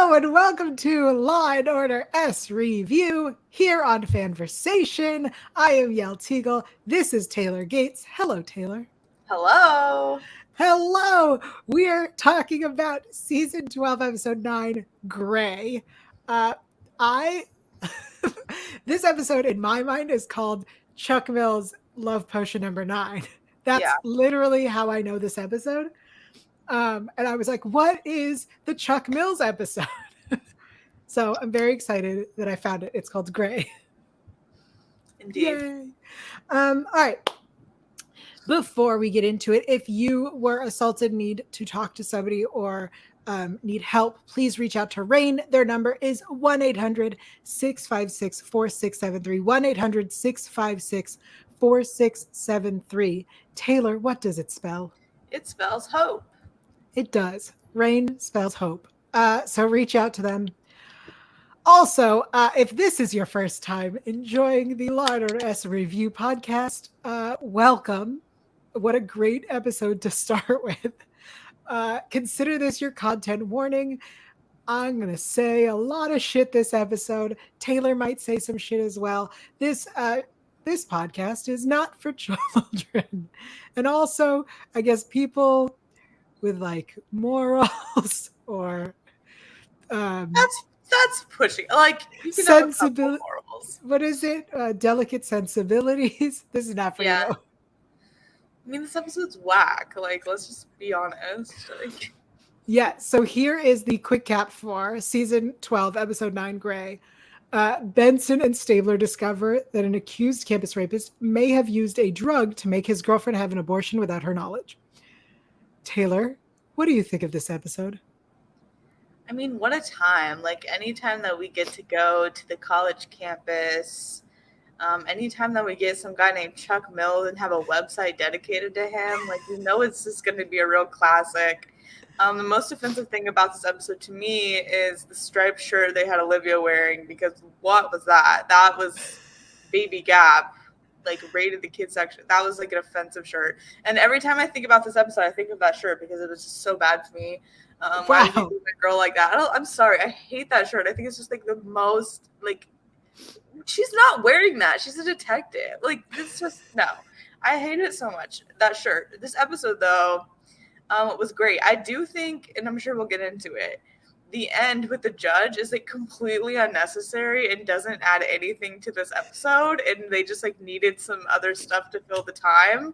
Hello and welcome to Law and Order SVU here on FANVERSATION. I am Yael Tygiel. This is Taylor Gates. Hello, Taylor. Hello. Hello. We are talking about season 12, episode 9, Gray. This episode in my mind is called Chuck Mills Love Potion number 9. That's literally how I know this episode. And I was like, what is the Chuck Mills episode? So I'm very excited that I found it. It's called Gray. Indeed. Yay. All right. Before we get into it, if you were assaulted, need to talk to somebody, or need help, please reach out to RAINN. Their number is 1-800-656-4673. 1-800-656-4673. Taylor, what does it spell? It spells hope. It does. RAINN spells hope. So reach out to them. Also, if this is your first time enjoying the Law and Order SVU podcast, welcome. What a great episode to start with. Consider this your content warning. I'm going to say a lot of shit this episode. Taylor might say some shit as well. This podcast is not for children. And also, I guess people with like morals or that's pushing, like, you can sensibility. morals. What is it? Delicate sensibilities. This is not for you. I mean, this episode's whack. Like, let's just be honest. Like, yeah. So here is the quick cap for season 12, episode 9, Gray. Benson and Stabler discover that an accused campus rapist may have used a drug to make his girlfriend have an abortion without her knowledge. Taylor, what do you think of this episode? I mean, what a time. Like, anytime that we get to go to the college campus, anytime that we get some guy named Chuck Mills and have a website dedicated to him, like, you know it's just going to be a real classic. The most offensive thing about this episode to me is the striped shirt they had Olivia wearing, because what was that? That was Baby Gap, like, rated the kids section. That was like an offensive shirt. And every time I think about this episode, I think of that shirt because it was just so bad to me. Why did you do a girl like that? I'm sorry. I hate that shirt. I think it's just like the most, like, she's not wearing that. She's a detective. Like, it's just, no. I hate it so much, that shirt. This episode, though, it was great. I do think, and I'm sure we'll get into it, the end with the judge is like completely unnecessary and doesn't add anything to this episode. And they just like needed some other stuff to fill the time,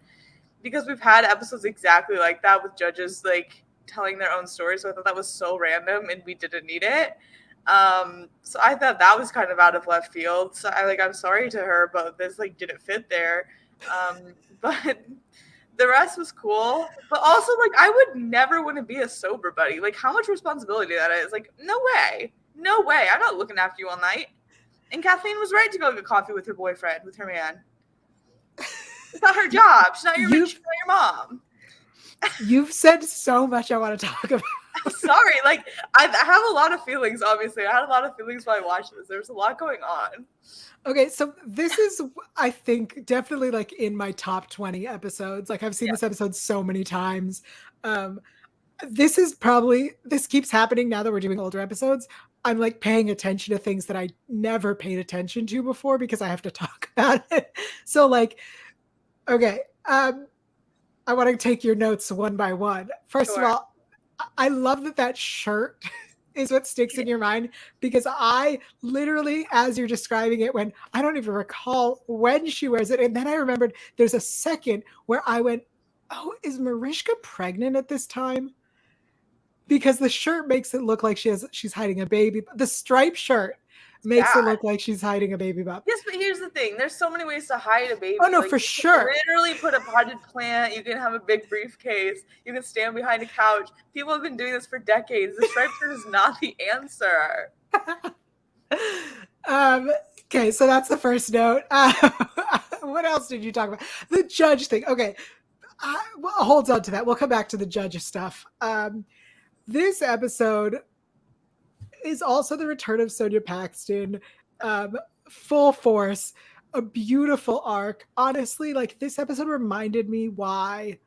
because we've had episodes exactly like that with judges like telling their own story. So I thought that was so random and we didn't need it. So I thought that was kind of out of left field. So I'm sorry to her, but this like didn't fit there. But the rest was cool. But also, like, I would never want to be a sober buddy. Like, how much responsibility that is. Like, no way. No way. I'm not looking after you all night. And Kathleen was right to go get coffee with her boyfriend, with her man. It's not her job. She's not your bitch. She's not your mom. You've said so much I want to talk about. I'm sorry. Like, I have a lot of feelings, obviously. I had a lot of feelings when I watched this. There's a lot going on. Okay, so this is, I think, definitely like in my top 20 episodes. Like, I've seen this episode so many times. This keeps happening now that we're doing older episodes. I'm like paying attention to things that I never paid attention to before because I have to talk about it. So like, okay, I want to take your notes one by one. First of all, I love that shirt is what sticks in your mind, because I literally, as you're describing it, when I don't even recall when she wears it. And then I remembered there's a second where I went, oh, is Mariska pregnant at this time? Because the shirt makes it look like she's hiding a baby. The striped shirt makes it look like she's hiding a baby bump. Yes, but here's the thing. There's so many ways to hide a baby. Oh, no, like, for sure. Literally put a potted plant. You can have a big briefcase. You can stand behind a couch. People have been doing this for decades. The striped shirt is not the answer. Okay, so that's the first note. What else did you talk about? The judge thing. Okay, hold on to that. We'll come back to the judge stuff. This episode is also the return of Sonia Paxton, full force, a beautiful arc. Honestly, like, this episode reminded me where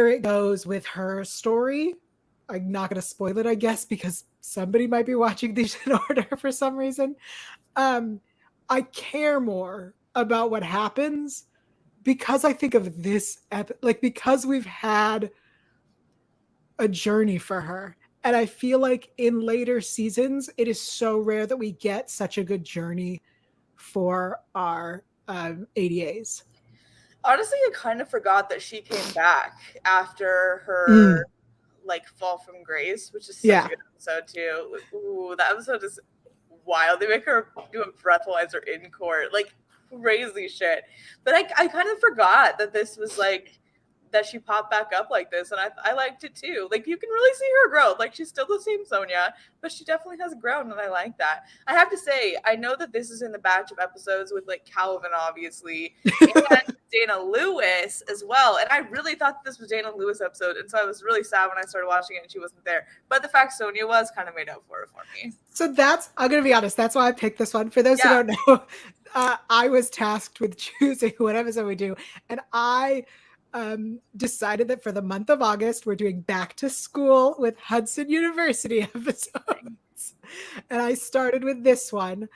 it goes with her story I'm not going to spoil it, I guess, because somebody might be watching these in order for some reason. I care more about what happens because I think of this, like, because we've had a journey for her. And I feel like in later seasons, it is so rare that we get such a good journey for our ADAs. Honestly, I kind of forgot that she came back after her like fall from grace, which is such a good episode too. Ooh, that episode is wild. They make her do a breathalyzer in court, like crazy shit. But I kind of forgot that this was like that she popped back up like this, and I liked it too. Like, you can really see her growth. Like, she's still the same Sonia, but she definitely has grown, and I like that. I have to say, I know that this is in the batch of episodes with like Calvin, obviously, and Dana Lewis as well. And I really thought this was Dana Lewis episode, and so I was really sad when I started watching it and she wasn't there. But the fact Sonia was kind of made up for it for me. So I'm gonna be honest, that's why I picked this one. For those who don't know, I was tasked with choosing what episode we do, and I decided that for the month of August, we're doing back to school with Hudson University episodes. And I started with this one,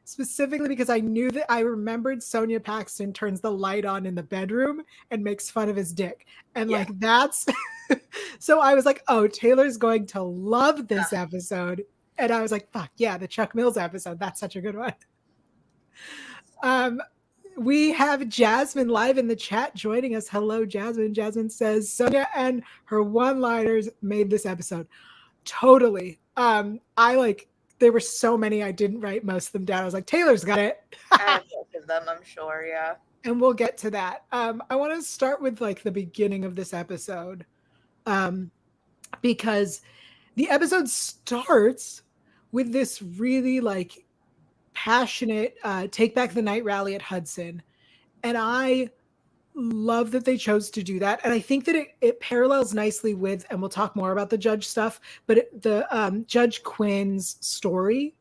specifically because I knew that I remembered Sonia Paxton turns the light on in the bedroom and makes fun of his dick. And like, that's, so I was like, oh, Taylor's going to love this episode. And I was like, fuck yeah, the Chuck Mills episode. That's such a good one. We have Jasmine live in the chat joining us. Hello, Jasmine. Jasmine says Sonia and her one-liners made this episode. Totally. There were so many I didn't write most of them down. I was like, Taylor's got it. I have both of them, I'm sure, yeah. And we'll get to that. I want to start with like the beginning of this episode, because the episode starts with this really like passionate Take Back the Night rally at Hudson. And I love that they chose to do that. And I think that it parallels nicely with, and we'll talk more about the judge stuff, but the Judge Quinn's story,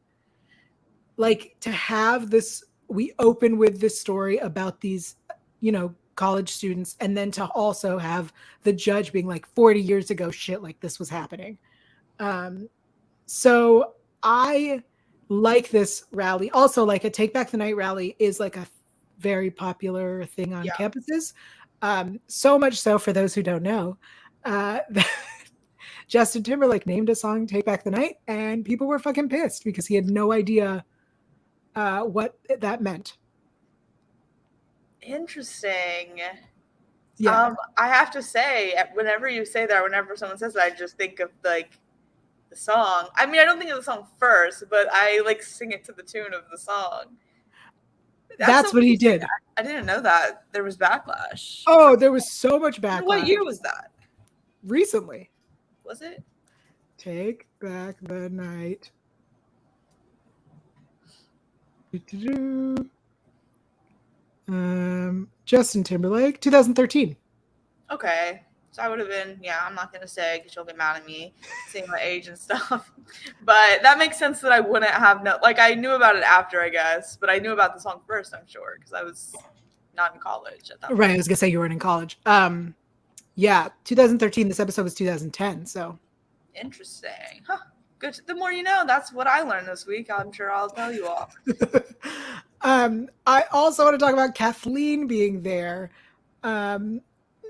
like to have this, we open with this story about these, college students, and then to also have the judge being like 40 years ago, shit like this was happening. So I like this rally. Also, like a Take Back the Night rally is like a very popular thing on campuses. So much so, for those who don't know, Justin Timberlake named a song Take Back the Night, and people were fucking pissed because he had no idea what that meant. Interesting. Yeah. I have to say, whenever you say that, whenever someone says that, I just think of like the song. I mean, I don't think of the song first, but I like sing it to the tune of the song. That's what he did. I didn't know that there was backlash. Oh, there was so much backlash. What year was that? Recently. Was it? Take Back the Night. Justin Timberlake, 2013. Okay. So I would have been, I'm not going to say because you'll get mad at me saying my age and stuff. But that makes sense that I wouldn't have I knew about it after, I guess. But I knew about the song first, I'm sure, because I was not in college at that point. Right, I was going to say you weren't in college. 2013, this episode was 2010, so. Interesting. Huh. Good. The more you know, that's what I learned this week. I'm sure I'll tell you all. I also want to talk about Kathleen being there.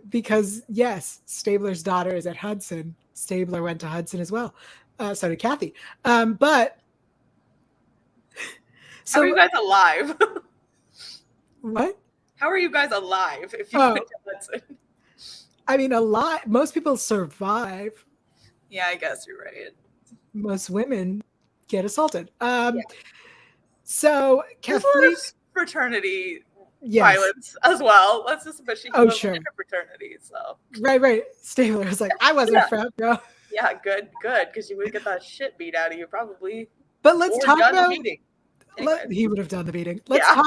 Because yes, Stabler's daughter is at Hudson. Stabler went to Hudson as well. So did Kathy. But so, how are you guys alive? What? How are you guys alive if you went to Hudson? I mean, alive. Most people survive. Yeah, I guess you're right. Most women get assaulted. So Kathleen, fraternity. Violence as well. Let's just, but she was in a fraternity, so right. Stabler was like, I wasn't a frat, bro. Yeah, good, because you would get that shit beat out of you probably. But let's talk about. He would have done the beating. Let's talk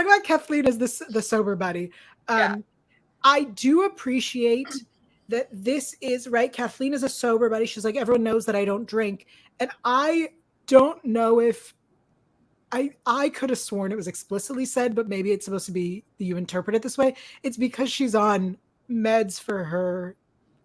about Kathleen as the sober buddy. I do appreciate that this is right. Kathleen is a sober buddy. She's like, everyone knows that I don't drink, and I don't know if. I could have sworn it was explicitly said, but maybe it's supposed to be, you interpret it this way. It's because she's on meds for her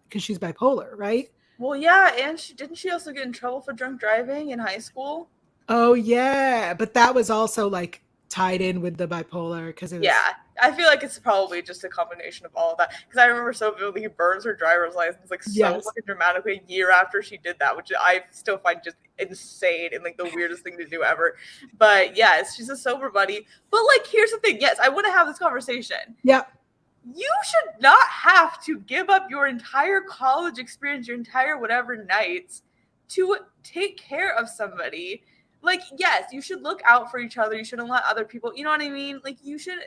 because she's bipolar, right? Well, yeah, and didn't she also get in trouble for drunk driving in high school? Oh yeah, but that was also like tied in with the bipolar because it was. Yeah, I feel like it's probably just a combination of all of that. Because I remember so vividly, he burns her driver's license like so Yes. fucking dramatically a year after she did that, which I still find just insane and like the weirdest thing to do ever. But yes, she's a sober buddy. But like, here's the thing. Yes, I want to have this conversation. Yeah. You should not have to give up your entire college experience, your entire whatever nights to take care of somebody. Like, yes, you should look out for each other. You shouldn't let other people, you know what I mean? Like, you should,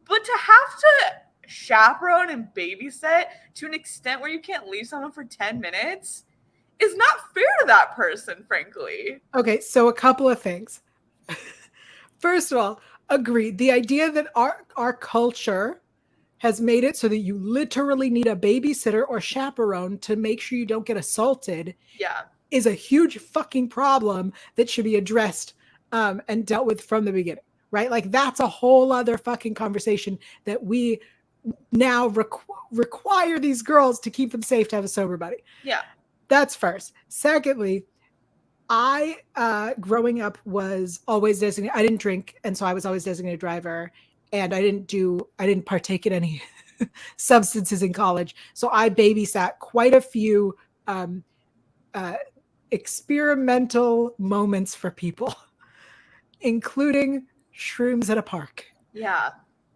but to have to chaperone and babysit to an extent where you can't leave someone for 10 minutes is not fair to that person, frankly. Okay, so a couple of things. First of all, agreed. The idea that our culture has made it so that you literally need a babysitter or chaperone to make sure you don't get assaulted. Yeah. Is a huge fucking problem that should be addressed and dealt with from the beginning, right? Like that's a whole other fucking conversation that we now require these girls to keep them safe to have a sober buddy. Yeah. That's first. Secondly, I growing up was always designated. I didn't drink, and so I was always designated driver, and I didn't partake in any substances in college. So I babysat quite a few experimental moments for people, including shrooms at a park. Yeah.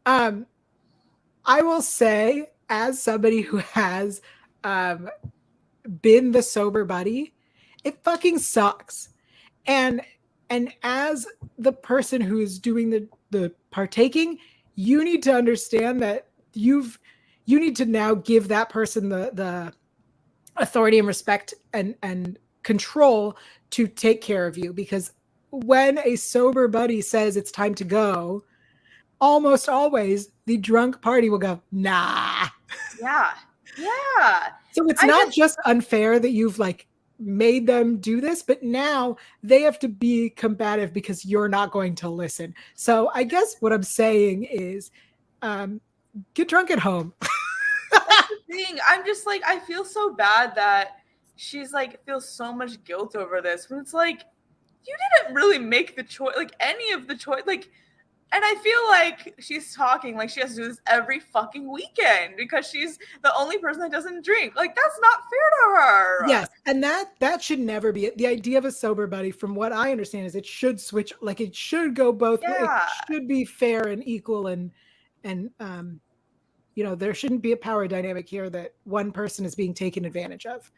I will say, as somebody who has been the sober buddy, it fucking sucks. And as the person who is doing the partaking, you need to understand that you need to now give that person the authority and respect and control to take care of you, because when a sober buddy says it's time to go, almost always the drunk party will go, nah. Yeah. So it's not just unfair that you've like made them do this, but now they have to be combative because you're not going to listen. So I guess what I'm saying is get drunk at home. That's the thing. I'm just like, I feel so bad that she's like feels so much guilt over this when it's like you didn't really make the choice, like any of the choice, like, and I feel like she's talking like she has to do this every fucking weekend because she's the only person that doesn't drink. Like that's not fair to her. Yes, and that should never be it. The idea of a sober buddy, from what I understand, is it should switch, like it should go both ways. It should be fair and equal, and you know, there shouldn't be a power dynamic here that one person is being taken advantage of.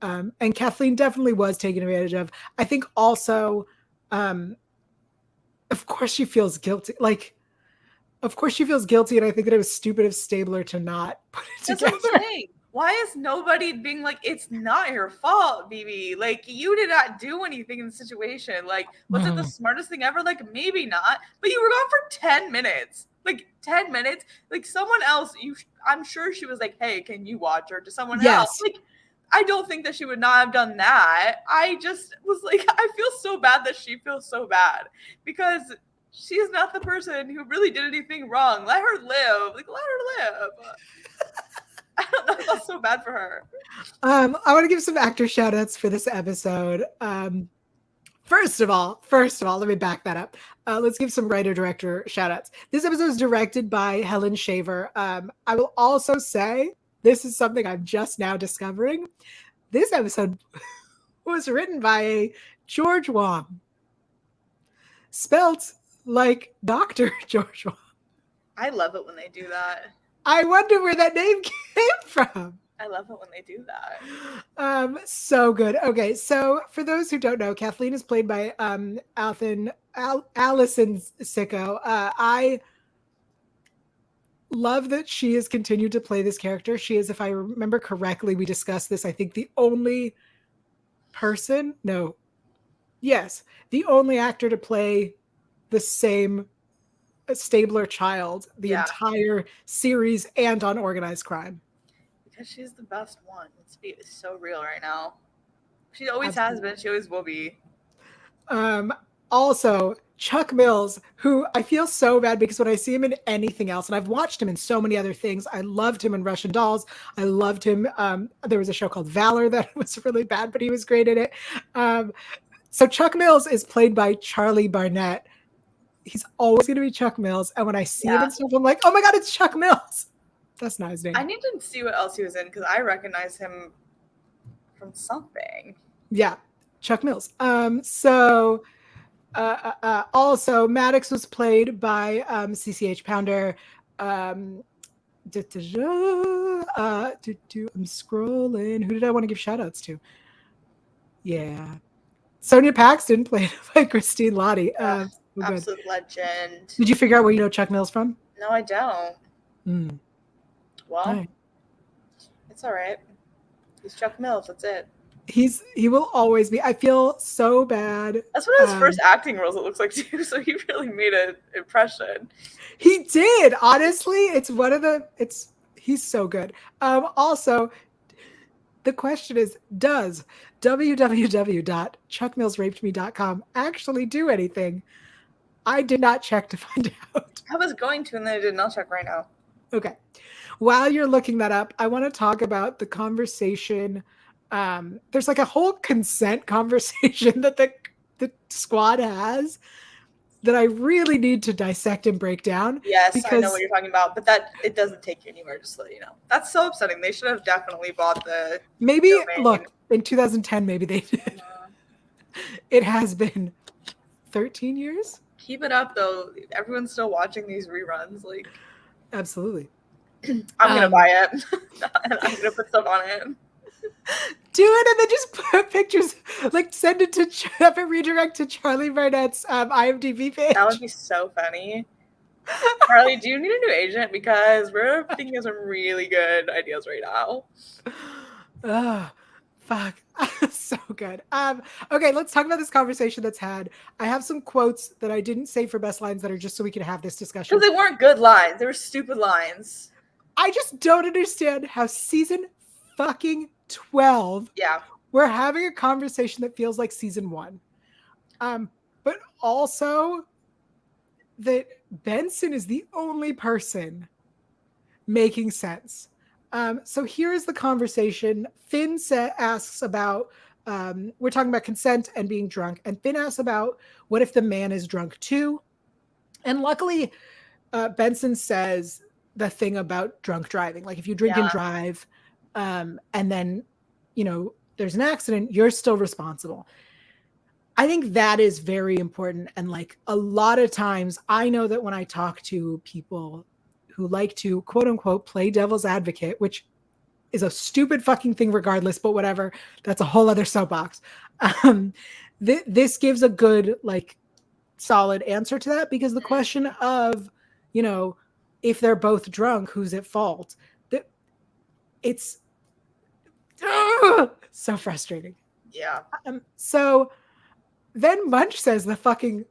And Kathleen definitely was taken advantage of. I think also, of course she feels guilty. Like, of course she feels guilty. And I think that it was stupid of Stabler to not put it together. That's what I'm saying. Why is nobody being like, it's not your fault, BB? Like, you did not do anything in the situation. Like, was it the smartest thing ever? Like, maybe not. But you were gone for 10 minutes. Like, 10 minutes. Like, someone else, I'm sure she was like, hey, can you watch her to someone else? Like, I don't think that she would not have done that. I just was like, I feel so bad that she feels so bad because she's not the person who really did anything wrong. Let her live. Like, let her live. I don't know. I feel so bad for her. I want to give some actor shout outs for this episode. First of all, let me back that up. Let's give some writer-director shout outs. This episode is directed by Helen Shaver. I will also say, this is something I'm just now discovering. This episode was written by a George Wong, spelt like Dr. George Wong. I love it when they do that. I wonder where that name came from. I love it when they do that. So good. Okay, so for those who don't know, Kathleen is played by Allison Sicko. I love that she has continued to play this character. She is, if I remember correctly, we discussed this, I think the only actor to play the same Stabler child the entire series and on Organized Crime. Because she's the best one. It's so real right now. She always has been. She always will be. Also, Chuck Mills, who I feel so bad because when I see him in anything else, and I've watched him in so many other things, I loved him in Russian Dolls. I loved him. There was a show called Valor that was really bad, but he was great in it. So Chuck Mills is played by Charlie Barnett. He's always going to be Chuck Mills. And when I see him and stuff, I'm like, oh my God, it's Chuck Mills. That's not his name. I need to see what else he was in because I recognize him from something. Yeah, Chuck Mills. Also, Maddox was played by CCH Pounder. I'm scrolling. Who did I want to give shout outs to? Yeah. Sonia Paxton played by Christine Lottie. Absolute legend. Did you figure out where you know Chuck Mills from? No, I don't. Well, right. It's all right. He's Chuck Mills. That's it. He will always be. I feel so bad. That's one of his first acting roles, it looks like, too. So he really made an impression. He did. Honestly, he's so good. Also, the question is, does www.chuckmillsrapedme.com actually do anything? I did not check to find out. I was going to, and then I did not check right now. Okay. While you're looking that up, I want to talk about the conversation. There's like a whole consent conversation that the squad has that I really need to dissect and break down. Yes, I know what you're talking about, but it doesn't take you anywhere, just so you know. That's so upsetting. They should have definitely bought the domain. Look, in 2010, maybe they did. It has been 13 years. Keep it up, though. Everyone's still watching these reruns. Like, absolutely. I'm going to buy it. And I'm going to put stuff on it. Do it and then just put pictures, like send it to have it redirect to Charlie Barnett's IMDb page. That would be so funny. Charlie, do you need a new agent? Because we're thinking of some really good ideas right now. Oh, fuck. So good. Okay, let's talk about this conversation that's had. I have some quotes that I didn't say for best lines that are just so we can have this discussion. Because they weren't good lines. They were stupid lines. I just don't understand how season fucking 12. Yeah. We're having a conversation that feels like season 1. But also that Benson is the only person making sense. So here is the conversation. Finn asks about, we're talking about consent and being drunk. And Finn asks about what if the man is drunk too? And luckily, Benson says the thing about drunk driving. Like if you drink and drive, and then, there's an accident, you're still responsible. I think that is very important. And like a lot of times I know that when I talk to people who like to quote unquote play devil's advocate, which is a stupid fucking thing regardless, but whatever, that's a whole other soapbox. This gives a good, like solid answer to that, because the question of, if they're both drunk, who's at fault? It's so frustrating. Yeah. So then Munch says the fucking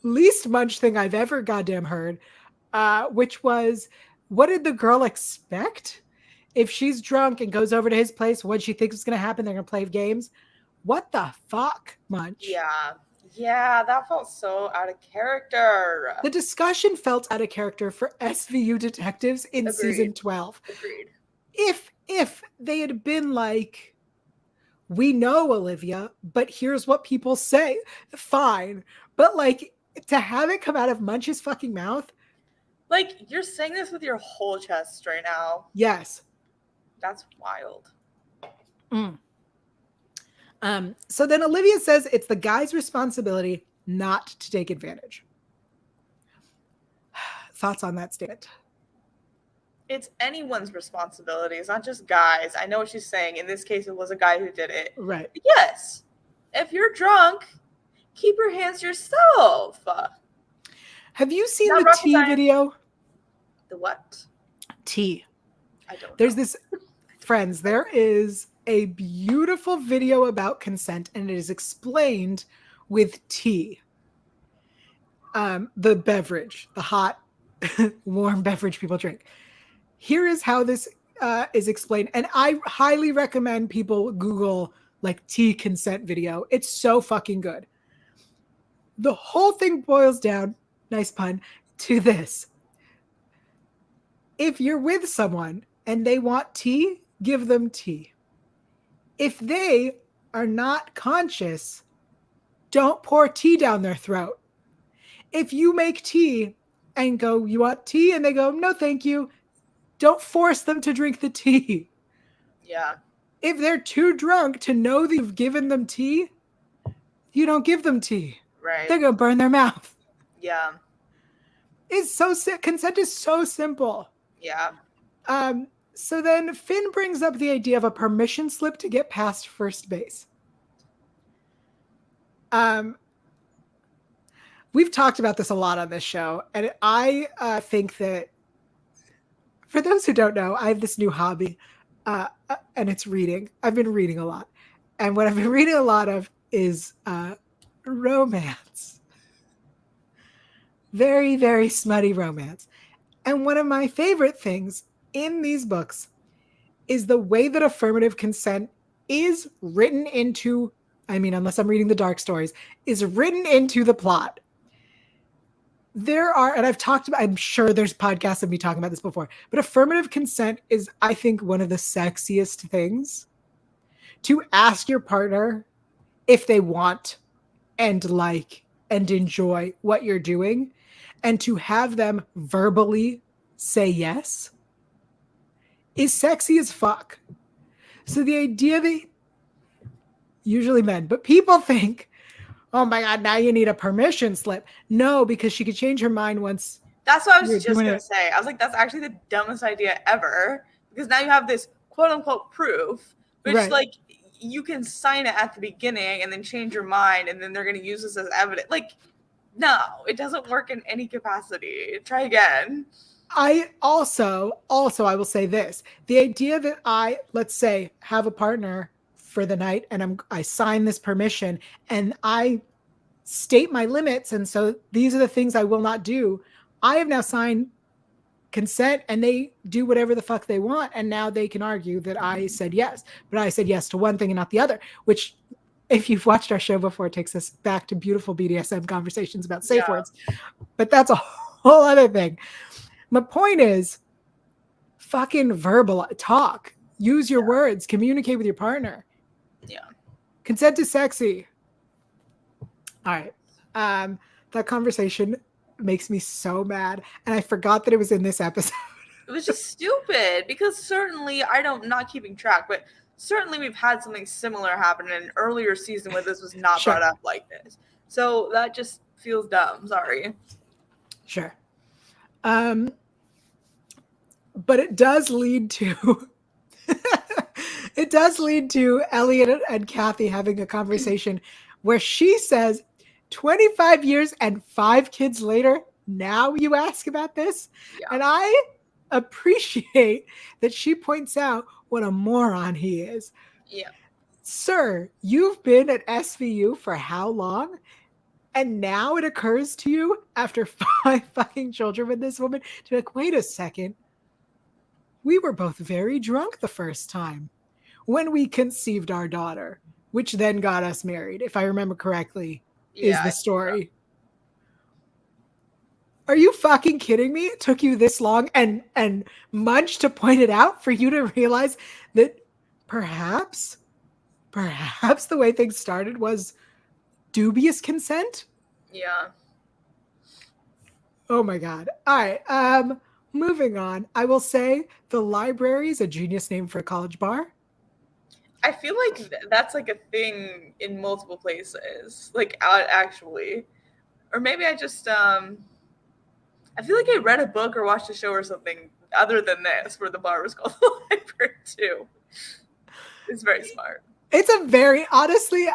least Munch thing I've ever goddamn heard, which was, what did the girl expect? If she's drunk and goes over to his place, what she thinks is going to happen, they're going to play games. What the fuck, Munch? Yeah. Yeah, that felt so out of character. The discussion felt out of character for SVU detectives in season 12. Agreed. If they had been like, we know Olivia, but here's what people say, fine. But like to have it come out of Munch's fucking mouth. Like you're saying this with your whole chest right now. Yes. That's wild. So then Olivia says it's the guy's responsibility not to take advantage. Thoughts on that statement? It's anyone's responsibility. It's not just guys. I know what she's saying. In this case, it was a guy who did it. Right. But yes. If you're drunk, keep your hands to yourself. Have you seen the T video? The what? T. I don't know. There's this, friends, there is a beautiful video about consent, and it is explained with tea. The beverage, the hot, warm beverage people drink. Here is how this is explained. And I highly recommend people Google like tea consent video. It's so fucking good. The whole thing boils down, nice pun, to this. If you're with someone and they want tea, give them tea. If they are not conscious, don't pour tea down their throat. If you make tea and go, you want tea? And they go, no, thank you. Don't force them to drink the tea. Yeah. If they're too drunk to know that you've given them tea, you don't give them tea. Right. They're going to burn their mouth. Yeah. Consent is so simple. Yeah. So then Finn brings up the idea of a permission slip to get past first base. We've talked about this a lot on this show, and I think that for those who don't know, I have this new hobby, and it's reading. I've been reading a lot, and what I've been reading a lot of is romance. Very, very smutty romance. And one of my favorite things in these books is the way that affirmative consent is written into, I mean, unless I'm reading the dark stories, is written into the plot. There are, and I've talked about, I'm sure there's podcasts of me talking about this before, but affirmative consent is, I think, one of the sexiest things. To ask your partner if they want and like and enjoy what you're doing, and to have them verbally say yes is sexy as fuck. So the idea that usually men, but people think, oh my God, now you need a permission slip. No, because she could change her mind once. That's what I was just going to say. I was like, that's actually the dumbest idea ever, because now you have this quote unquote proof, which Right. like you can sign it at the beginning and then change your mind, and then they're going to use this as evidence. Like, no, it doesn't work in any capacity. Try again. I also I will say this. The idea that I, let's say, have a partner for the night and I sign this permission and I state my limits, and so these are the things I will not do. I have now signed consent and they do whatever the fuck they want, and now they can argue that I said yes, but I said yes to one thing and not the other, which, if you've watched our show before, takes us back to beautiful BDSM conversations about safe words. But that's a whole other thing. My point is, fucking verbal talk. Use your words. Communicate with your partner. Yeah. Consent is sexy. All right. That conversation makes me so mad. And I forgot that it was in this episode. It was just stupid, because certainly, not keeping track, but certainly we've had something similar happen in an earlier season where this was not brought up like this. So that just feels dumb. Sorry. Sure. But it does lead to Elliot and Kathy having a conversation where she says, 25 years and 5 kids later, now you ask about this? Yeah. And I appreciate that she points out what a moron he is. Yeah. Sir, you've been at SVU for how long? And now it occurs to you after 5 fucking children with this woman to be like, wait a second. We were both very drunk the first time when we conceived our daughter, which then got us married, if I remember correctly, is the story. Are you fucking kidding me? It took you this long and much to point it out for you to realize that perhaps the way things started was dubious consent? Yeah. Oh my God. All right. Moving on. I will say the library is a genius name for a college bar. I feel like that's like a thing in multiple places, like actually. Or maybe I just, I feel like I read a book or watched a show or something other than this where the bar was called the library too. It's very smart. It's a very, honestly,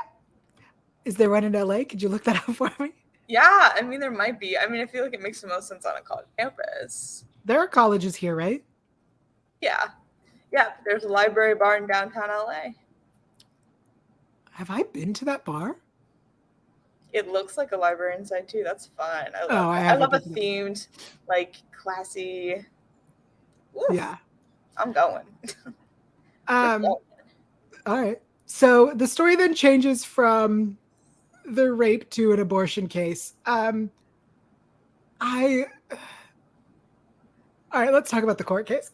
is there one in LA? Could you look that up for me? Yeah, I mean, there might be. I mean, I feel like it makes the most sense on a college campus. There are colleges here, right? Yeah. Yeah, there's a library bar in downtown LA. Have I been to that bar? It looks like a library inside too. That's fun. I love a themed, like, classy. Oof, yeah. I'm going. All right. So the story then changes from the rape to an abortion case. All right, let's talk about the court case.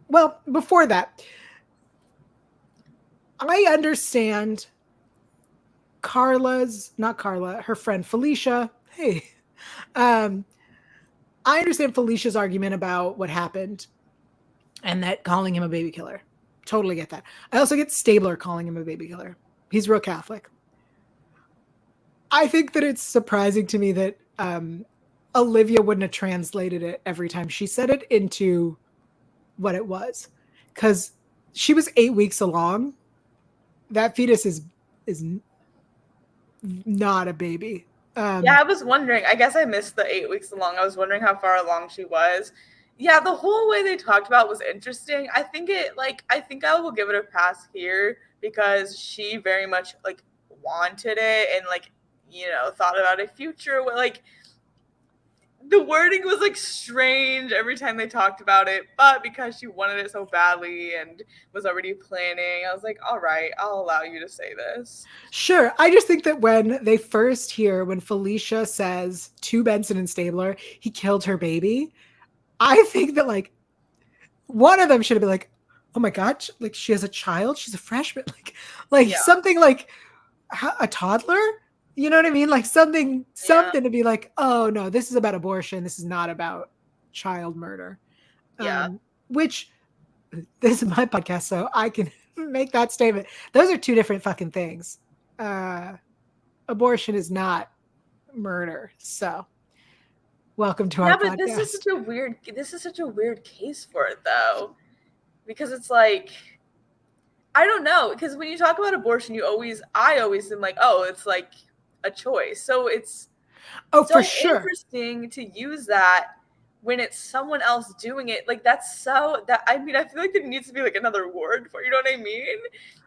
Well, before that, I understand her friend Felicia. Hey, I understand Felicia's argument about what happened and that calling him a baby killer. Totally get that. I also get Stabler calling him a baby killer. He's real Catholic. I think that it's surprising to me that Olivia wouldn't have translated it every time she said it into what it was, because she was 8 weeks along. That fetus is not a baby. Yeah, I was wondering. I guess I missed the 8 weeks along. I was wondering how far along she was. Yeah, the whole way they talked about it was interesting. I think I will give it a pass here because she very much like wanted it and like, you know, thought about a future where like the wording was like strange every time they talked about it, but because she wanted it so badly and was already planning, I was like, all right, I'll allow you to say this. Sure. I just think that when they first hear, when Felicia says to Benson and Stabler, he killed her baby, I think that like one of them should have been like, oh my God, like she has a child, she's a freshman, like Yeah. something like a toddler. You know what I mean? Like something to be like, oh no, this is about abortion. This is not about child murder. Yeah. Which this is my podcast, so I can make that statement. Those are two different fucking things. Abortion is not murder. So welcome to our podcast. Yeah, but this is such a weird case for it though. Because it's like, I don't know. Because when you talk about abortion, I always am like, oh, it's like a choice. So it's for sure interesting to use that when it's someone else doing it. Like I feel like there needs to be like another word for, you know what I mean?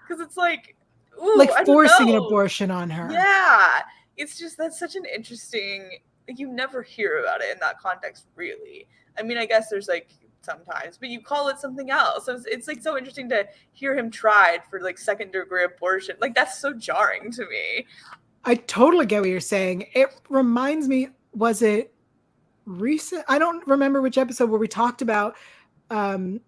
Because it's like, ooh, like forcing an abortion on her. Yeah, it's just, that's such an interesting, like, you never hear about it in that context, really. I mean, I guess there's like sometimes, but you call it something else. So it's like so interesting to hear him tried for like second-degree abortion. Like that's so jarring to me. I totally get what you're saying. It reminds me, was it recent? I don't remember which episode where we talked about,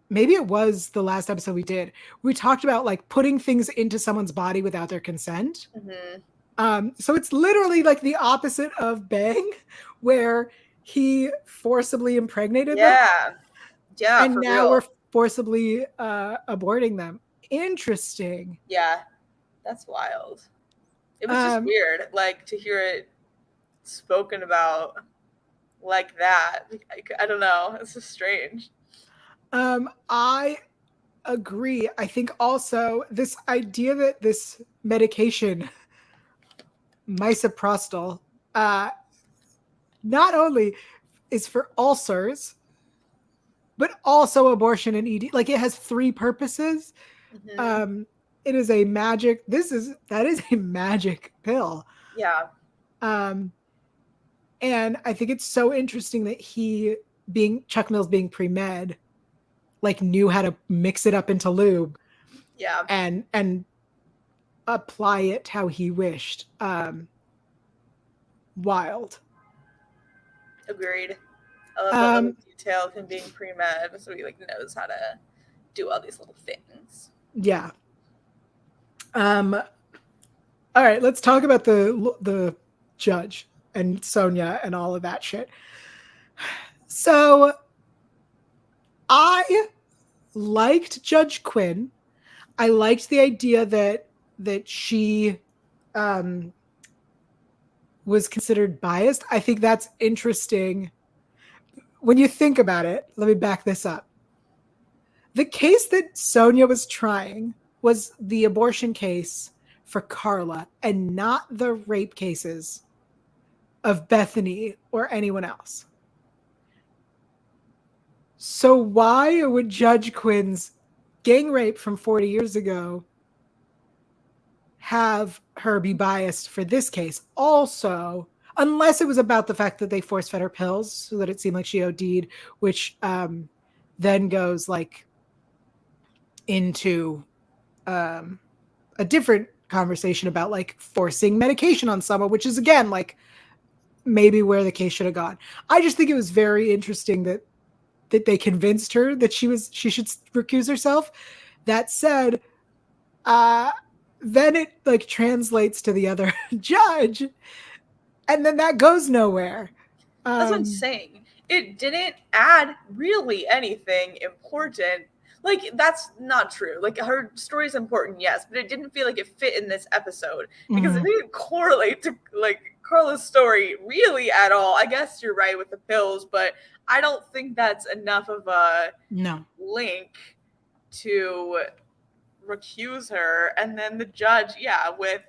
maybe it was the last episode we did. We talked about like putting things into someone's body without their consent. Mm-hmm. So it's literally like the opposite of Bang, where he forcibly impregnated them. Yeah. And now we're forcibly aborting them. Interesting. Yeah. That's wild. It was just weird, like, to hear it spoken about like that. I don't know. It's just strange. I agree. I think also this idea that this medication, misoprostol, not only is for ulcers, but also abortion and ED. Like it has three purposes. Mm-hmm. It is a magic. That is a magic pill. Yeah. And I think it's so interesting that Chuck Mills being pre-med, like knew how to mix it up into lube. Yeah. And apply it how he wished. Wild. Agreed. I love the detail of him being pre-med, so he like knows how to do all these little things. Yeah. All right, let's talk about the judge and Sonia and all of that shit. So I liked Judge Quinn. I liked the idea that she was considered biased. I think that's interesting. When you think about it, let me back this up. The case that Sonia was trying was the abortion case for Carla and not the rape cases of Bethany or anyone else. So why would Judge Quinn's gang rape from 40 years ago have her be biased for this case? Also, unless it was about the fact that they force-fed her pills so that it seemed like she OD'd, which then goes like into a different conversation about like forcing medication on someone, which is again like maybe where the case should have gone. I just think it was very interesting that they convinced her that she should recuse herself. That said, then it like translates to the other judge, and then that goes nowhere. That's what I'm saying. It didn't add really anything important. Like, that's not true. Like, her story is important, yes, but it didn't feel like it fit in this episode because it didn't correlate to like Carla's story really at all. I guess you're right with the pills, but I don't think that's enough of a link to recuse her. And then the judge, with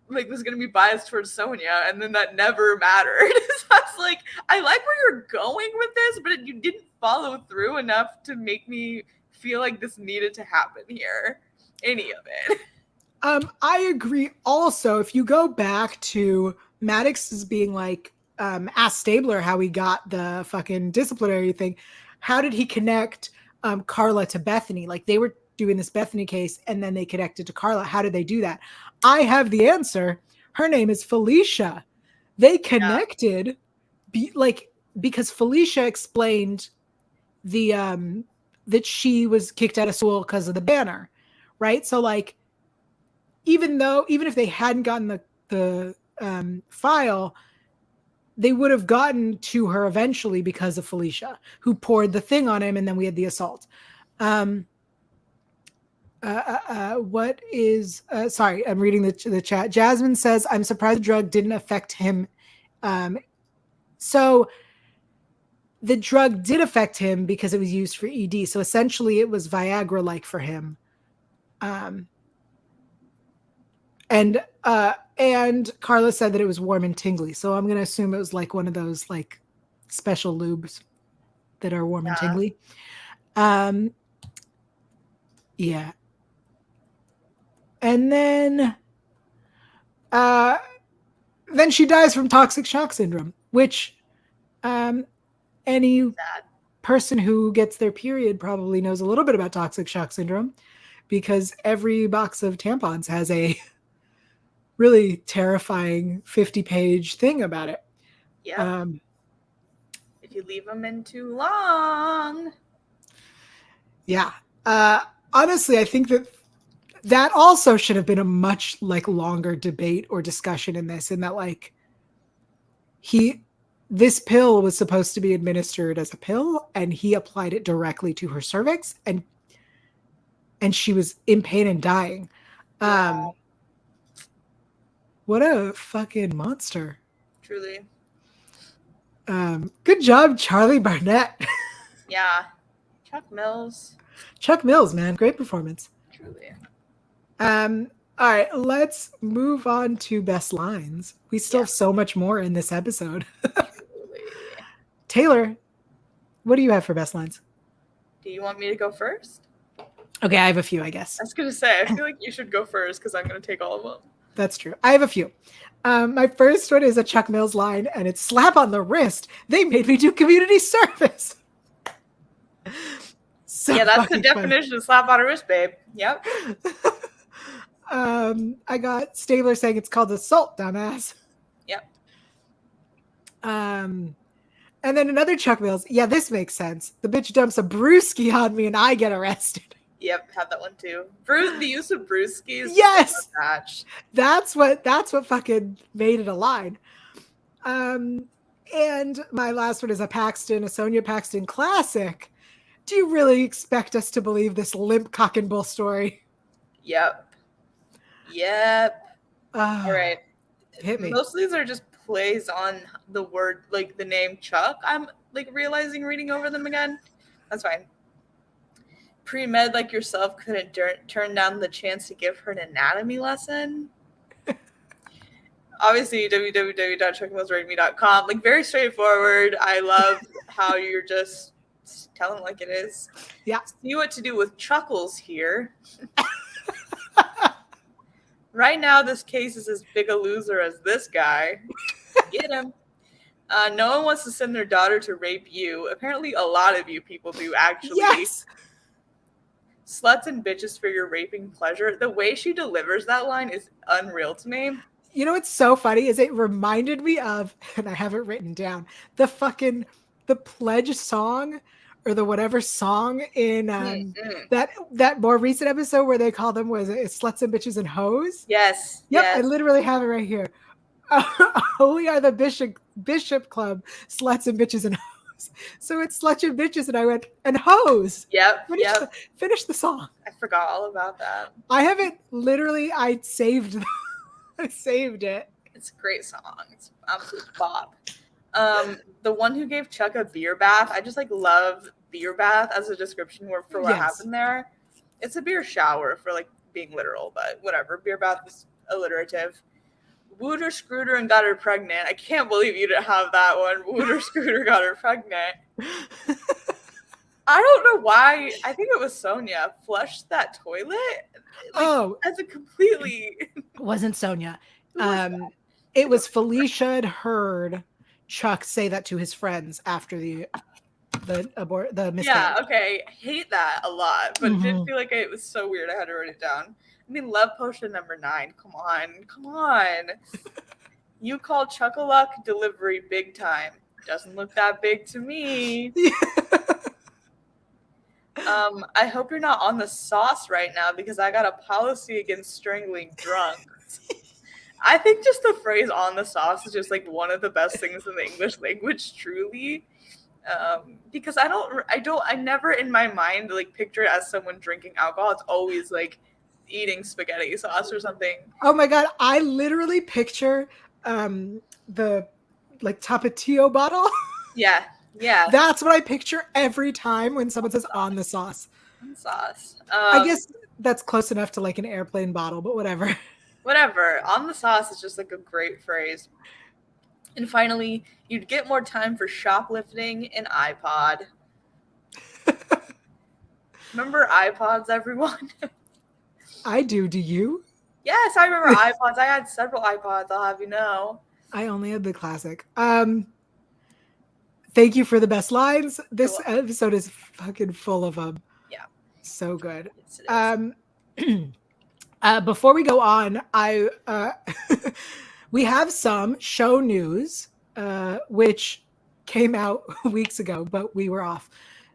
like was gonna be biased towards Sonia, and then that never mattered. So I was like, I like where you're going with this, but you didn't follow through enough to make me feel like this needed to happen here. Any of it. I agree. Also, if you go back to Maddox is being like, ask Stabler how he got the fucking disciplinary thing. How did he connect Carla to Bethany? Like they were doing this Bethany case and then they connected to Carla. How did they do that? I have the answer. Her name is Felicia. They connected because Felicia explained that she was kicked out of school because of the banner, right? So like, even if they hadn't gotten the file, they would have gotten to her eventually because of Felicia, who poured the thing on him, and then we had the assault. What is sorry, I'm reading the chat. Jasmine says, I'm surprised the drug didn't affect him. So the drug did affect him because it was used for ED. So essentially it was Viagra-like for him. And Carla said that it was warm and tingly. So I'm going to assume it was like one of those like special lubes that are warm and tingly. Yeah. And then she dies from toxic shock syndrome, which any person who gets their period probably knows a little bit about toxic shock syndrome, because every box of tampons has a really terrifying 50-page thing about it. Yeah. If you leave them in too long. Yeah. Honestly, I think that also should have been a much like longer debate or discussion in this, in that like this pill was supposed to be administered as a pill and he applied it directly to her cervix and she was in pain and dying. Wow. What a fucking monster. Truly. Good job, Charlie Barnett. Yeah. Chuck Mills, man. Great performance. Truly. All right, let's move on to best lines. We still have so much more in this episode. Taylor, what do you have for best lines? Do you want me to go first? Okay, I have a few, I guess. I was going to say, I feel like you should go first because I'm going to take all of them. That's true. I have a few. My first one is a Chuck Mills line, and it's slap on the wrist. They made me do community service. So yeah, that's the definition of slap on a wrist, babe. Yep. I got Stabler saying it's called assault, dumbass. Yep. And then another Chuck Mills. Yeah, this makes sense. The bitch dumps a brewski on me and I get arrested. Yep, have that one too. The use of brewskis. Yes, that's what fucking made it a line. And my last one is a Sonia Paxton classic. Do you really expect us to believe this limp cock and bull story? Yep. All right. Hit me. Most of these are just plays on the word, like the name Chuck. I'm like realizing reading over them again. That's fine. Pre-med like yourself couldn't turn down the chance to give her an anatomy lesson. Obviously, www.chuckmillsratemE.com. Like, very straightforward. I love how you're just telling like it is. Yeah. See what to do with Chuckles here. Right now, this case is as big a loser as this guy. Get him. No one wants to send their daughter to rape you. Apparently, a lot of you people do, actually. Yes. sluts and bitches for your raping pleasure. The way she delivers that line is unreal to me. You know what's so funny is it reminded me of, and I have it written down, the pledge song or the whatever song in that more recent episode where they call them, was it sluts and bitches and hoes? Yes. Yep, yes. I literally have it right here. We are the Bishop Club, sluts and bitches and hoes. So it's sluts and bitches, and I went, and hoes. Yep. Finish the song. I forgot all about that. I haven't literally. I saved it. It's a great song. It's absolute bop. The one who gave Chuck a beer bath. I just like love beer bath as a description for what happened there. It's a beer shower for like being literal, but whatever. Beer bath is alliterative. Wooed her, screwed her, and got her pregnant. I can't believe you didn't have that one. Wooed her, screwed her, got her pregnant. I don't know why. I think it was Sonia flushed that toilet. As a completely. It wasn't Sonia. It was Felicia had heard Chuck say that to his friends after the miscarriage. Yeah, okay. I hate that a lot, but it did feel like it was so weird. I had to write it down. I mean, love potion number 9. Come on. You call Chuck-a-Luck delivery big time. Doesn't look that big to me. Yeah. I hope you're not on the sauce right now because I got a policy against strangling drunks. I think just the phrase "on the sauce" is just like one of the best things in the English language, truly. Because I never in my mind like picture it as someone drinking alcohol. It's always like eating spaghetti sauce or something. Oh my god, I literally picture the like Tapatio bottle. Yeah. That's what I picture every time when someone says "on the sauce." On sauce. I guess that's close enough to like an airplane bottle, but whatever. Whatever. On the sauce is just like a great phrase. And finally, you'd get more time for shoplifting an iPod. Remember iPods, everyone? I do. Do you? Yes, I remember iPods. I had several iPods, I'll have you know. I only had the classic. Thank you for the best lines. This episode is fucking full of them. Yeah. So good. Yes, Before we go on, we have some show news, which came out weeks ago, but we were off.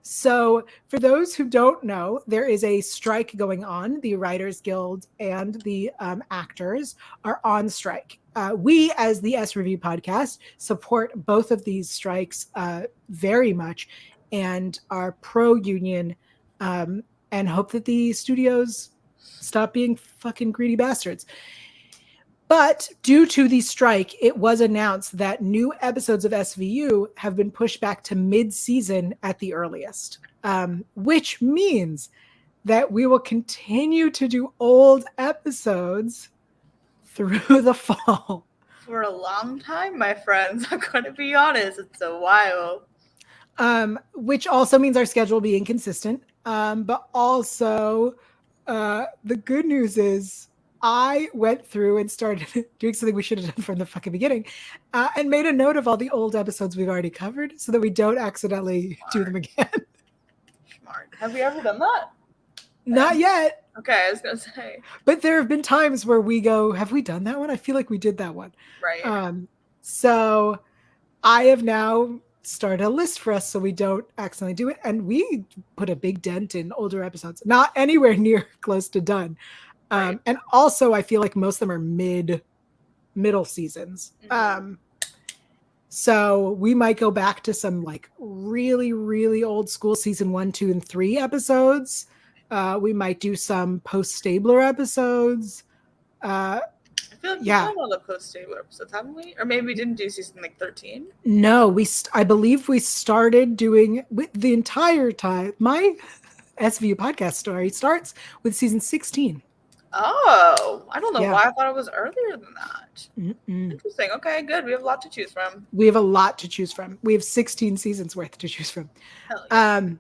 So for those who don't know, there is a strike going on. The Writers Guild and the actors are on strike. We, as the SVU podcast, support both of these strikes very much and are pro-union and hope that the studios stop being fucking greedy bastards. But due to the strike, it was announced that new episodes of SVU have been pushed back to mid-season at the earliest, which means that we will continue to do old episodes through the fall. For a long time, my friends. I'm going to be honest. It's a while. Which also means our schedule will be inconsistent. But also, the good news is I went through and started doing something we should have done from the fucking beginning and made a note of all the old episodes we've already covered so that we don't accidentally do them again. Smart. Have we ever done that? Not yet. Okay, I was going to say. But there have been times where we go, have we done that one? I feel like we did that one. Right. So I have now started a list for us so we don't accidentally do it. And we put a big dent in older episodes. Not anywhere near close to done. Right. And also, I feel like most of them are middle seasons. Mm-hmm. So we might go back to some like really, really old school season 1, 2, and 3 episodes. We might do some post-Stabler episodes. I feel like we've done all the post-Stabler episodes, haven't we? Or maybe we didn't do season like 13. No, I believe we started doing the entire time. My SVU podcast story starts with season 16. Oh, I don't know why I thought it was earlier than that. Mm-mm. Interesting. Okay, good. We have a lot to choose from. We have a lot to choose from. We have 16 seasons worth to choose from. Hell yeah.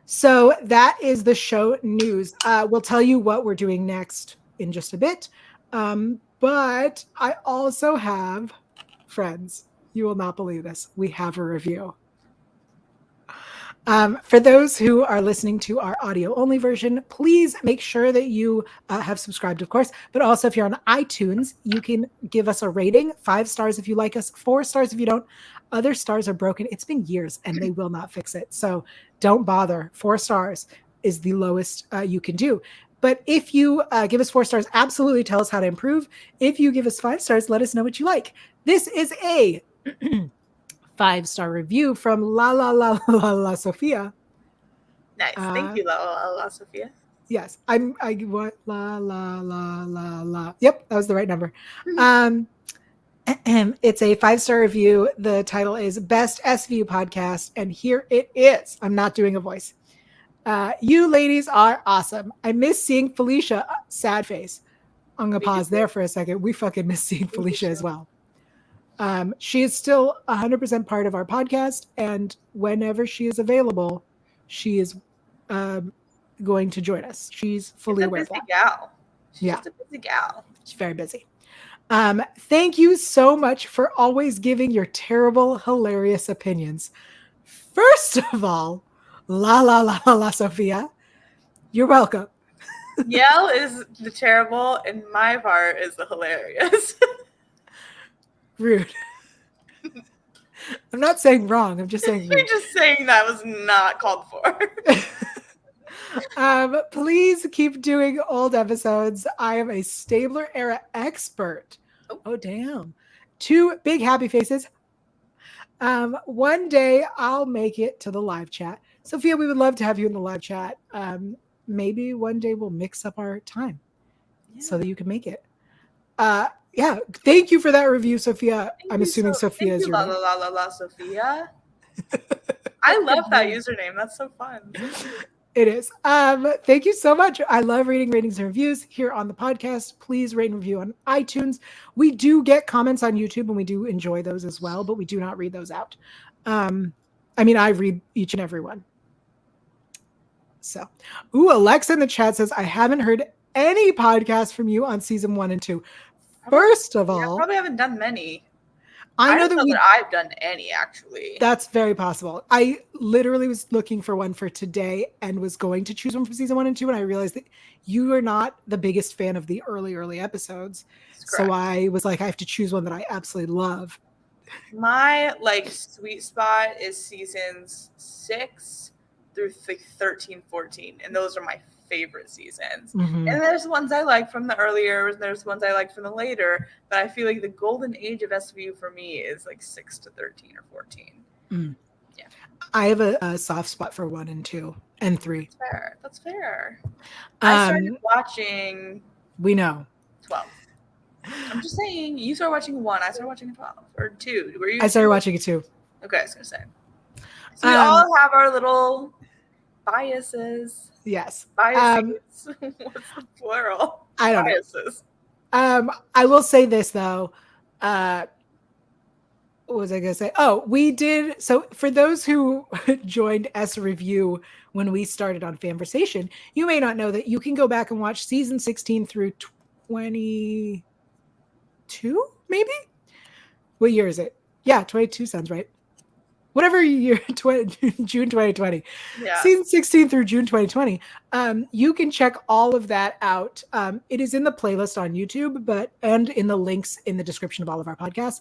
So that is the show news. We'll tell you what we're doing next in just a bit. But I also have, friends, you will not believe this, we have a review. For those who are listening to our audio only version, please make sure that you have subscribed, of course. But also, if you're on iTunes, you can give us a rating, 5 stars if you like us, 4 stars if you don't. Other stars are broken. It's been years and they will not fix it. So don't bother. 4 stars is the lowest you can do. But if you give us 4 stars, absolutely tell us how to improve. If you give us 5 stars, let us know what you like. This is a 5-star review from La Sophia. Nice. Thank you, La Sophia. Yes. What La. Yep, that was the right number. It's a 5-star review. The title is Best SVU Podcast, and here it is. I'm not doing a voice. You ladies are awesome. I miss seeing Felicia. Sad face. I'm gonna pause there for a second. We fucking miss seeing Felicia as well. She is still 100% part of our podcast, and whenever she is available, she is going to join us. She's fully aware of that. She's just a busy gal. She's very busy. Thank you so much for always giving your terrible, hilarious opinions. First of all, La Sophia, you're welcome. Yael is the terrible, and my part is the hilarious. Rude. I'm not saying wrong. I'm just saying rude. You're just saying that was not called for. Please keep doing old episodes. I am a Stabler era expert. Oh damn. 2 big happy faces. One day I'll make it to the live chat. Sophia, we would love to have you in the live chat. Maybe one day we'll mix up our time so that you can make it. Yeah, thank you for that review, Sophia. I'm assuming Sophia is your name. La Sophia. I love that username. That's so fun. It is. Thank you so much. I love reading ratings and reviews here on the podcast. Please rate and review on iTunes. We do get comments on YouTube, and we do enjoy those as well, but we do not read those out. I read each and every one. So, Alexa in the chat says, I haven't heard any podcasts from you on season 1 and 2. First of all, I probably haven't done many. I know that I've done any, actually. That's very possible. I literally was looking for one for today and was going to choose one from season 1 and 2, and I realized that you are not the biggest fan of the early episodes. So I was like, I have to choose one that I absolutely love. My sweet spot is seasons 6 through 13, 14, and those are my favorite seasons. And there's ones I like from the earlier, and there's ones I like from the later, but I feel like the golden age of SVU for me is 6 to 13 or 14. Yeah, I have a soft spot for 1 and 2 and 3. That's fair. I started watching, we know, 12. I'm just saying, you started watching 1, I started watching 12 or 2. Were you? I started watching 2. Okay, I was gonna say, so we all have our little biases. Yes. Biases. What's the plural? I don't biases. know. I will say this though. What was I going to say? Oh, we did. So for those who joined SVU when we started on FANVERSATION, you may not know that you can go back and watch season 16 through 22, maybe? What year is it? Yeah, 22 sounds right. Whatever year, June 2020. Yeah. Season 16 through June 2020. You can check all of that out. It is in the playlist on YouTube, and in the links in the description of all of our podcasts.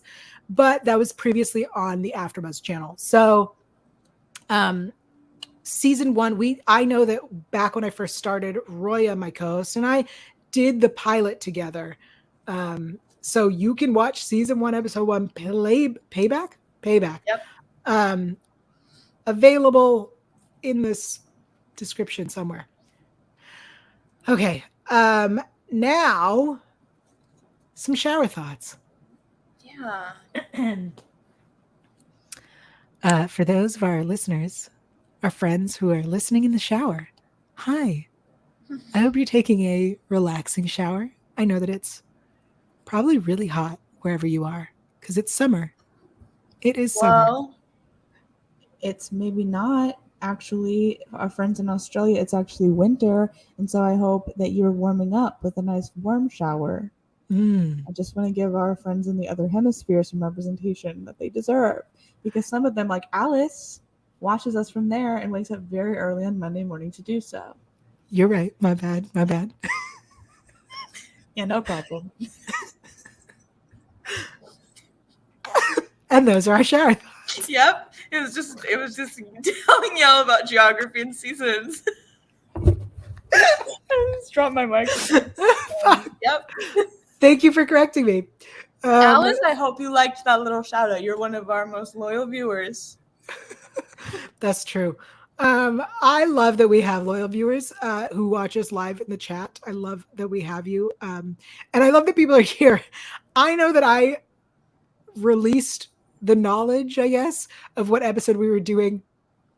But that was previously on the AfterBuzz channel. So season 1, I know that back when I first started, Roya, my co-host, and I did the pilot together. So you can watch season 1, episode 1, Payback. Yep. Available in this description somewhere. Okay. Now some shower thoughts. Yeah. For those of our listeners, our friends who are listening in the shower, hi. I hope you're taking a relaxing shower. I know that it's probably really hot wherever you are because it's summer. It is summer. It's maybe not actually. Our friends in Australia, it's actually winter, and so I hope that you're warming up with a nice warm shower. I just want to give our friends in the other hemisphere some representation that they deserve, because some of them, like Alice, watches us from there and wakes up very early on Monday morning to do so. You're right. My bad. My bad. Yeah, no problem. And those are our shower thoughts. Yep. It was just telling Yael about geography and seasons. I just dropped my mic. Yep. Thank you for correcting me. Alice, I hope you liked that little shout out. You're one of our most loyal viewers. That's true. I love that we have loyal viewers who watch us live in the chat. I love that we have you. And I love that people are here. I know that I released the knowledge, I guess, of what episode we were doing.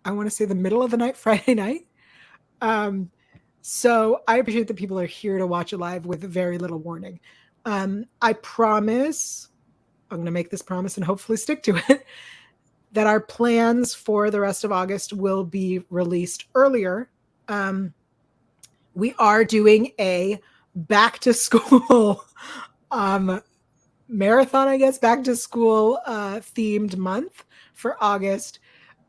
I want to say the middle of the night, Friday night. So I appreciate that people are here to watch it live with very little warning. I promise, I'm going to make this promise and hopefully stick to it, that our plans for the rest of August will be released earlier. We are doing a back to school marathon, I guess, back to school themed month for August.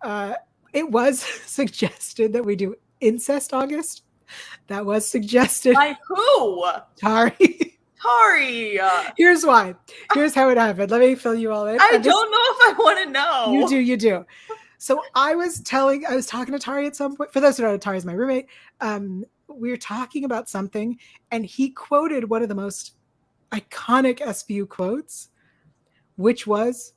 It was suggested that we do incest August. That was suggested. By who? Tari. Tari. Here's why. Here's how it happened. Let me fill you all in. I don't know if I want to know. You do. So I was talking to Tari at some point. For those who don't know, Tari is my roommate. We were talking about something, and he quoted one of the most iconic SVU quotes, which was,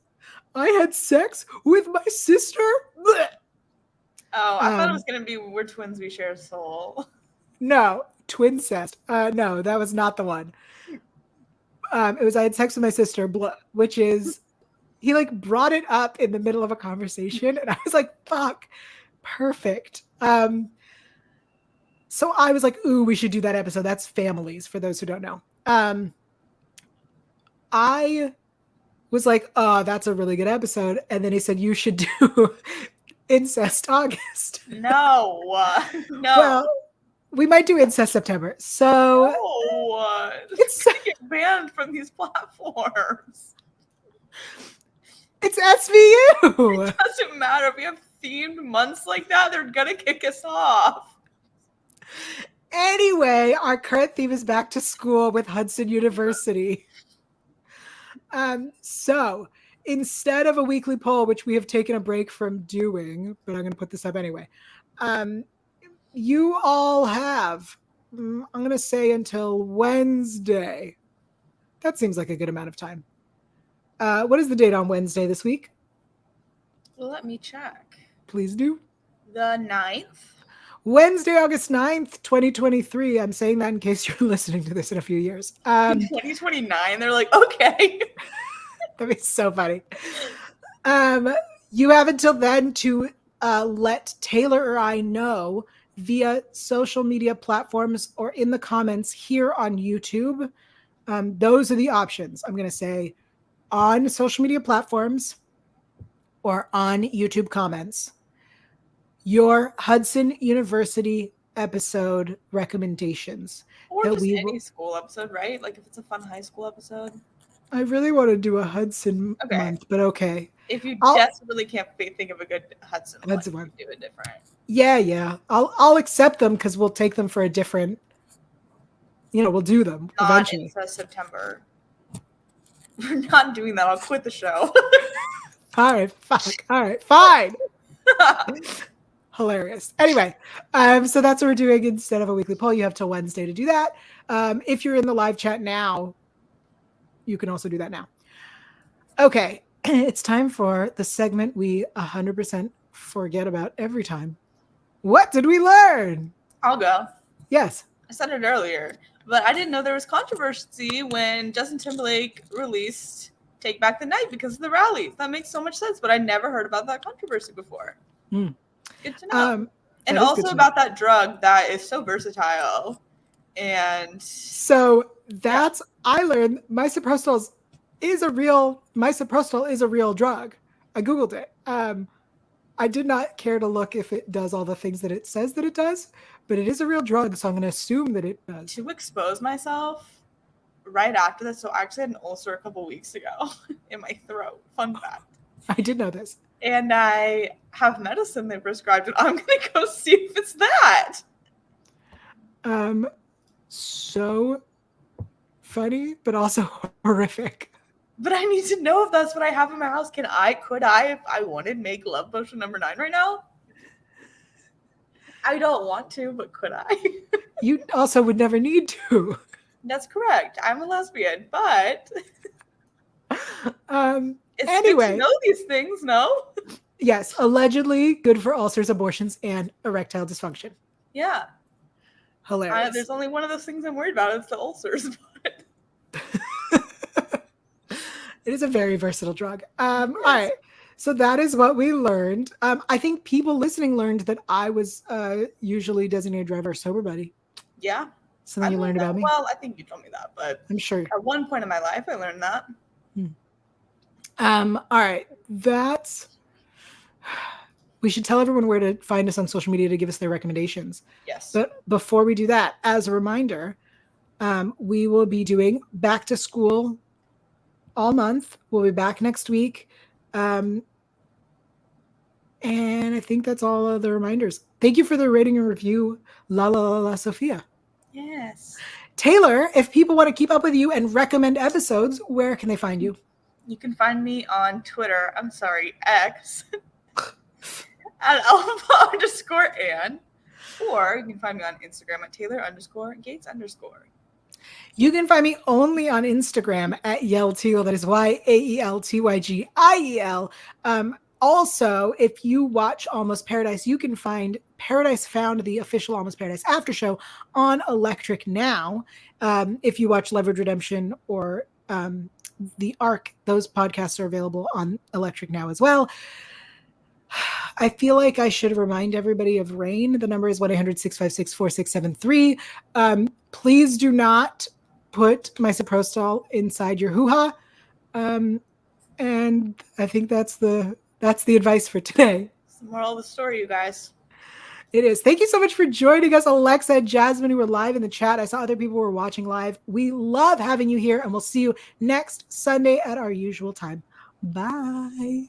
"I had sex with my sister." Blech. Oh, I thought it was going to be "We're twins, we share a soul." No, twincest. No, that was not the one. It was, "I had sex with my sister," which is, he like brought it up in the middle of a conversation, and I was like, fuck, perfect. So I was like, ooh, we should do that episode. That's families, for those who don't know. I was like, oh, that's a really good episode. And then he said, you should do incest August. No. Well, we might do incest September. So It's going to get banned from these platforms. It's SVU. It doesn't matter. If we have themed months like that, they're going to kick us off. Anyway, our current theme is back to school with Hudson University. So instead of a weekly poll, which we have taken a break from doing, but I'm going to put this up anyway. You all have, I'm going to say, until Wednesday. That seems like a good amount of time. What is the date on Wednesday this week? Well, let me check. Please do. The 9th. Wednesday, August 9th, 2023. I'm saying that in case you're listening to this in a few years. 2029. They're like, okay. That'd be so funny. You have until then to let Taylor or I know via social media platforms or in the comments here on YouTube. Those are the options. I'm going to say on social media platforms or on YouTube comments, your Hudson University episode recommendations. Or just any school episode, right? Like if it's a fun high school episode. I really want to do a Hudson month, but okay. If you desperately can't think of a good Hudson one, do it different. Yeah. I'll accept them because we'll take them for a different, we'll do them eventually. It says September. We're not doing that. I'll quit the show. All right, fuck. All right, fine. Hilarious. Anyway, so that's what we're doing instead of a weekly poll. You have till Wednesday to do that. If you're in the live chat now, you can also do that now. Okay, it's time for the segment we 100% forget about every time. What did we learn? I'll go. Yes. I said it earlier, but I didn't know there was controversy when Justin Timberlake released Take Back the Night because of the rallies. That makes so much sense, but I never heard about that controversy before. Good to know. And also about that drug that is so versatile. And so that's, I learned misoprostol is a real drug. I Googled it. I did not care to look if it does all the things that it says that it does, but it is a real drug, so I'm going to assume that it does. To expose myself right after this, so I actually had an ulcer a couple weeks ago in my throat. Fun fact. I did know this. and I have medicine they prescribed, and I'm gonna go see if it's that. So funny, but also horrific. But I need to know if that's what I have in my house. Could I, if I wanted, make love potion number 9 right now? I don't want to, but could I? You also would never need to. That's correct. I'm a lesbian, but it's anyway, good to know these things, no? Yes, allegedly good for ulcers, abortions, and erectile dysfunction. Yeah. Hilarious. There's only one of those things I'm worried about. It's the ulcers. But it is a very versatile drug. All right. So that is what we learned. I think people listening learned that I was usually designated driver or sober buddy. Yeah. Something you learned about me? Well, I think you told me that, but I'm sure. At one point in my life, I learned that. All right. We should tell everyone where to find us on social media to give us their recommendations. Yes. But before we do that, as a reminder, we will be doing back to school all month. We'll be back next week. And I think that's all of the reminders. Thank you for the rating and review, La Sophia. Yes. Taylor, if people want to keep up with you and recommend episodes, where can they find you? You can find me on Twitter. I'm sorry, X. at alpha_Ann. Or you can find me on Instagram at Taylor_Gates_. You can find me only on Instagram at YaelTygiel. That is YaelTygiel. Also, if you watch Almost Paradise, you can find Paradise Found, the official Almost Paradise after show, on Electric Now. If you watch Leverage Redemption or The Arc, those podcasts are available on Electric Now as well. I feel like I should remind everybody of RAINN. The number is 1-800-656-4673. Please do not put misoprostol inside your hoo-ha. And I think that's the advice for today. It's the moral of the story, you guys. It is. Thank you so much for joining us, Alexa and Jasmine, who were live in the chat. I saw other people were watching live. We love having you here, and we'll see you next Sunday at our usual time. Bye.